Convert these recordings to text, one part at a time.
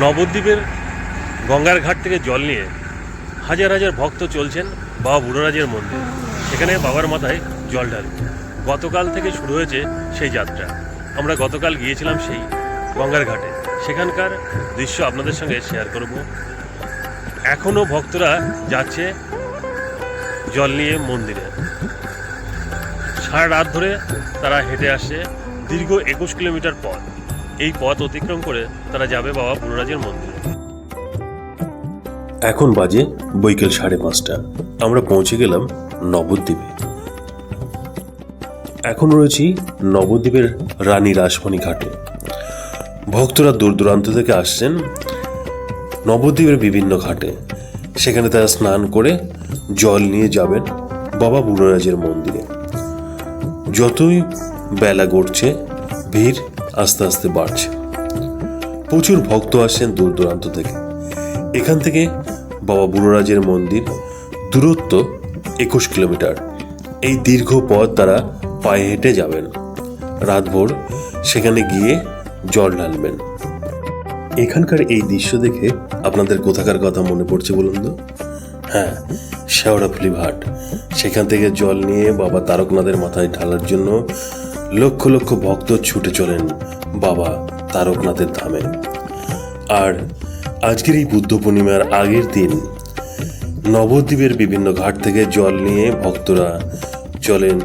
নবদ্বীপের গঙ্গার ঘাট থেকে জল নিয়ে হাজার হাজার ভক্ত চলছেন বাবা বুড়োরাজের মন্দির। সেখানে বাবার মাথায় জল ঢাল গতকাল থেকে শুরু হয়েছে সেই যাত্রা। আমরা গতকাল গিয়েছিলাম সেই গঙ্গার ঘাটে, সেখানকার দৃশ্য আপনাদের সঙ্গে শেয়ার করব। এখনও ভক্তরা যাচ্ছে জল নিয়ে মন্দিরে। সারা রাত ধরে তারা হেঁটে আসছে দীর্ঘ 21 কিলোমিটার পথ। এই পথ অতিক্রম করে তারা যাবে বাবা বুড়োরাজের মন্দিরে। এখন বাজে বৈকাল 5:30। আমরা পৌঁছে গেলাম নবদ্বীপে। এখন রয়েছি নবদ্বীপের রানী রাসমণি ঘাটে। ভক্তরা দূর দূরান্ত থেকে আসছেন নবদ্বীপের বিভিন্ন ঘাটে। সেখানে তারা স্নান করে জল নিয়ে যাবেন বাবা বুড়োরাজের মন্দিরে। যতই বেলা গড়ছে ভিড় আস্তে আস্তে বাড়ছে। প্রচুর ভক্ত আসছেন দূর দূরান্ত থেকে। এখান থেকে বাবা বুড়োরাজের মন্দির দূরত্ব 21 কিলোমিটার। এই দীর্ঘ পথ তারা পায়ে হেঁটে যাবেন। রাতভর সেখানে গিয়ে জল ঢালবেন। এখানকার এই দৃশ্য দেখে আপনাদের কোথাকার কথা মনে পড়ছে বলুন তো? হ্যাঁ, শেওড়াফুলি ঘাট। সেখান থেকে জল নিয়ে বাবা তারকনাথের মাথায় ঢালার জন্য লক্ষ লক্ষ ভক্ত ছুটে চলেন বাবা তারকনাথের ধামে। আর আজকের এই বুদ্ধ পূর্ণিমার আগের দিন নবদ্বীপের বিভিন্ন ঘাট থেকে জল নিয়ে ভক্তরা চলেন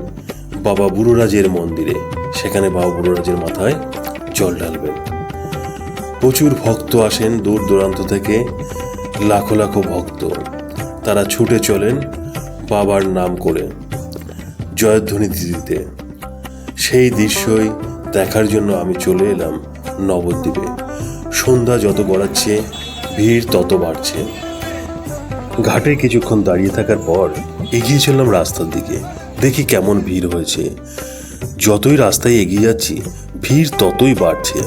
বাবা বুড়োরাজের মন্দিরে। সেখানে বাবা বুড়োরাজের মাথায় জল ঢালবেন। প্রচুর ভক্ত আসেন দূর দূরান্ত থেকে, লাখো লাখো ভক্ত। তারা ছুটে চলেন বাবার নাম করে জয়ধ্বনি দিতে। সেই দৃশ্যই দেখার জন্য আমি চলে এলাম নবদ্বীপে। সন্ধ্যা যত গড়াচ্ছে ভিড় তত বাড়ছে। ঘাটে কিছুক্ষণ দাঁড়িয়ে থাকার পর এগিয়ে চললাম রাস্তার দিকে। দেখি কেমন ভিড় হয়েছে। যতই রাস্তায় এগিয়ে যাচ্ছি ভিড় ততই বাড়ছে।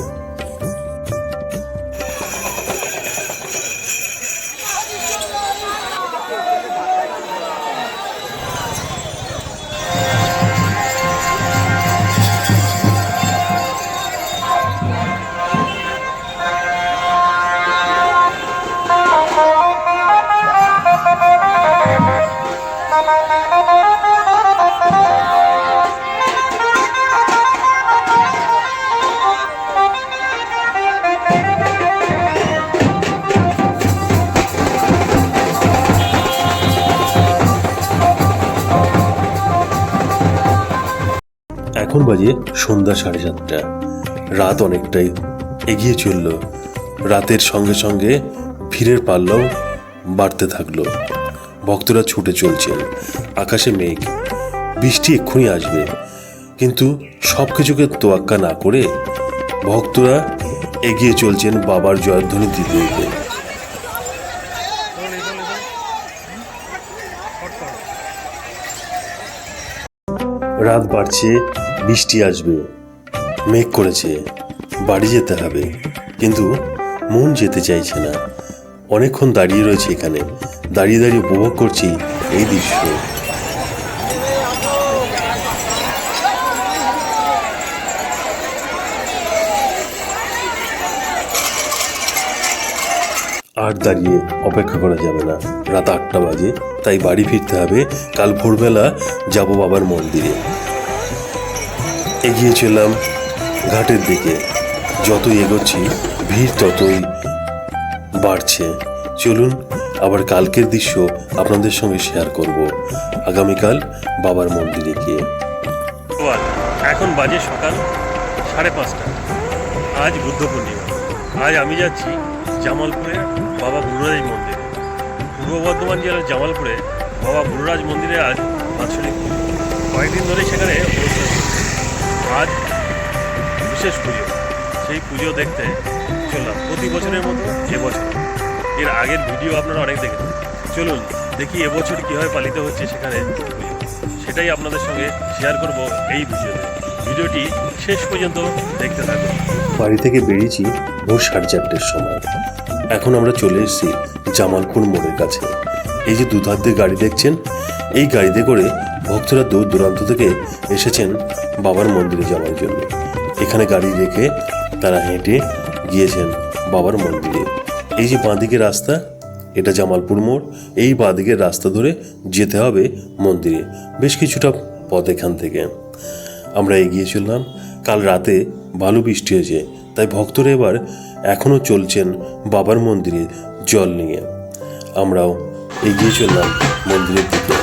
এখন বাজে সন্ধ্যা 7:30। রাত অনেকটাই এগিয়ে চলল। রাতের সঙ্গে সঙ্গে ভিড়ের পাল্লাও বাড়তে থাকলো। ভক্তরা ছুটে চলছেন। আকাশে মেঘ, বৃষ্টি এক্ষুনি আসবে। কিন্তু সব কিছুকে তোয়াক্কা না করে ভক্তরা এগিয়ে চলছেন বাবার জয়ধ্বনি দিতে দিতে। রাত বাড়ছে, বৃষ্টি আসবে, মেঘ করেছে, বাড়ি যেতে হবে। কিন্তু মন যেতে চাইছে না। অনেকক্ষণ দাঁড়িয়ে রয়েছে এখানে। দাঁড়িয়ে দাঁড়িয়ে উপভোগ করছি এই দৃশ্য। আর দাঁড়িয়ে অপেক্ষা করা যাবে না। রাত 8টা বাজে, তাই বাড়ি ফিরতে হবে। কাল ভোরবেলা যাব বাবার মন্দিরে। এগিয়ে চললাম ঘাটের দিকে। যতই এগোচ্ছি ভিড় ততই বাড়ছে। চলুন আবার কালকের দৃশ্য আপনাদের সঙ্গে শেয়ার করব আগামীকাল বাবার মন্দিরে গিয়ে। এখন বাজে সকাল 5:30। আজ বুদ্ধ পূর্ণিমা। আজ আমি যাচ্ছি জামালপুরে বাবা বুড়োরাজ মন্দিরে। পূর্ব বর্ধমান জেলার জামালপুরে বাবা বুড়োরাজ মন্দিরে আজ বাৎসরিক পুজো। কয়েকদিন ধরে সেখানে অনুষ্ঠান হচ্ছে। আজ বিশেষ পুজো। সেই পুজো দেখতে চললাম প্রতি বছরের মতো এবছর। এর আগের ভিডিও আপনারা অনেক দেখেছেন। চলুন দেখি এবছর কীভাবে পালিত হচ্ছে সেখানে পুজো। সেটাই আপনাদের সঙ্গে শেয়ার করব এই ভিডিওতে। ভিডিওটি শেষ পর্যন্ত দেখতে থাকুন। বাড়ি থেকে বেরিয়েছি ভোর 4:30-র সময়। এখন আমরা চলে এসেছি জামালপুর মোড়ের কাছে। এই যে দুধার দিয়ে গাড়ি দেখছেন, এই গাড়িতে করে ভক্তরা দূর দূরান্ত থেকে এসেছেন বাবার মন্দিরে যাওয়ার জন্য। এখানে গাড়ি রেখে তারা হেঁটে গিয়েছেন বাবার মন্দিরে। এই যে বাঁদিকে রাস্তা, এটা জামালপুর মোড়। এই বাঁদিকের রাস্তা ধরে যেতে হবে মন্দিরে, বেশ কিছুটা পথ এখান থেকে। আমরা এগিয়ে চললাম। কাল রাতে ভালো বৃষ্টি হয়েছে, তাই ভক্তরা এবার এখনও চলছেন বাবার মন্দিরে জল নিয়ে। আমরাও এগিয়ে চললাম মন্দিরের দিকে।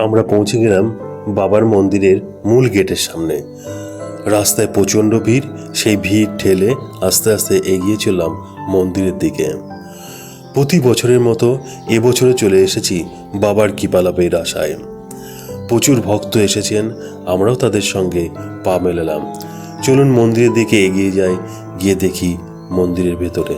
আমরা পৌঁছে গেলাম বাবার মন্দিরের মূল গেটের সামনে। রাস্তায় প্রচণ্ড ভিড়, সেই ভিড় ঠেলে আস্তে আস্তে এগিয়ে চললাম মন্দিরের দিকে। প্রতি বছরের মতো এবছরে চলে এসেছি বাবার কৃপালাভের আশায়। প্রচুর ভক্ত এসেছেন, আমরাও তাদের সঙ্গে পা মেলালাম। চলুন মন্দিরের দিকে এগিয়ে যাই, গিয়ে দেখি মন্দিরের ভেতরে।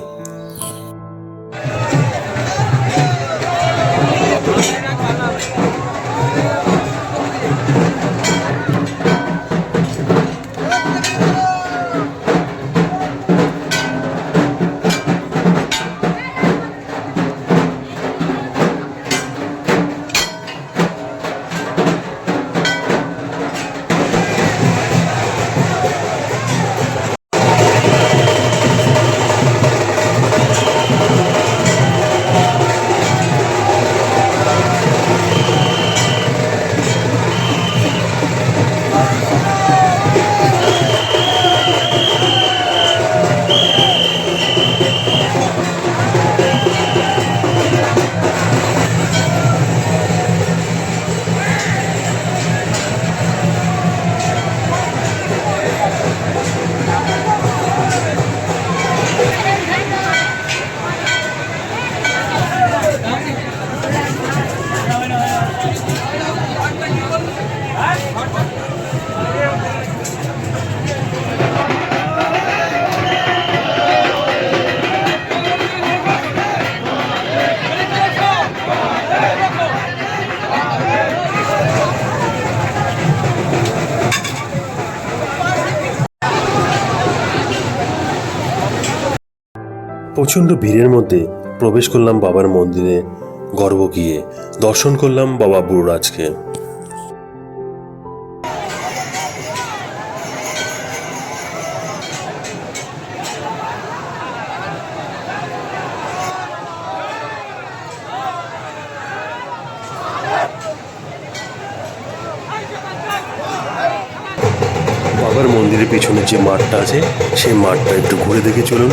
প্রচণ্ড ভিড়ের মধ্যে প্রবেশ করলাম বাবার মন্দিরে। গর্ব গিয়ে দর্শন করলাম বাবা বুড়োরাজকে। বাবার মন্দিরের পেছনে যে মাঠটা আছে, সেই মাঠটা একটু ঘুরে দেখে চলুন।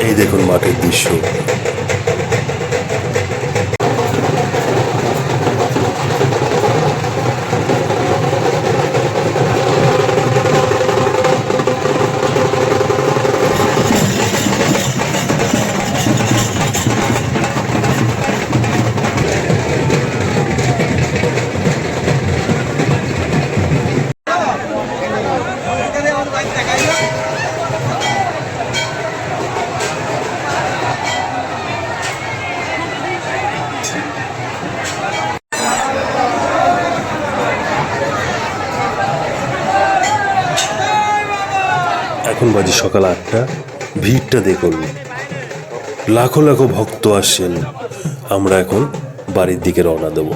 এই দেখুন মাঠের দৃশ্য। এখন বাজে সকাল 8টা। ভিড়টা দেখুন, লাখো লাখো ভক্ত আসছেন। আমরা এখন বাড়ির দিকে রওনা দেব।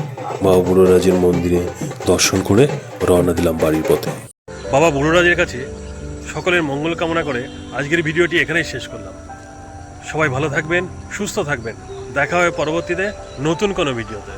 বাবা বুড়োরাজের মন্দিরে দর্শন করে রওনা দিলাম বাড়ির পথে। বাবা বুড়োরাজের কাছে সকলের মঙ্গল কামনা করে আজকের ভিডিওটি এখানেই শেষ করলাম। সবাই ভালো থাকবেন, সুস্থ থাকবেন। দেখা হবে পরবর্তীতে নতুন কোনো ভিডিওতে।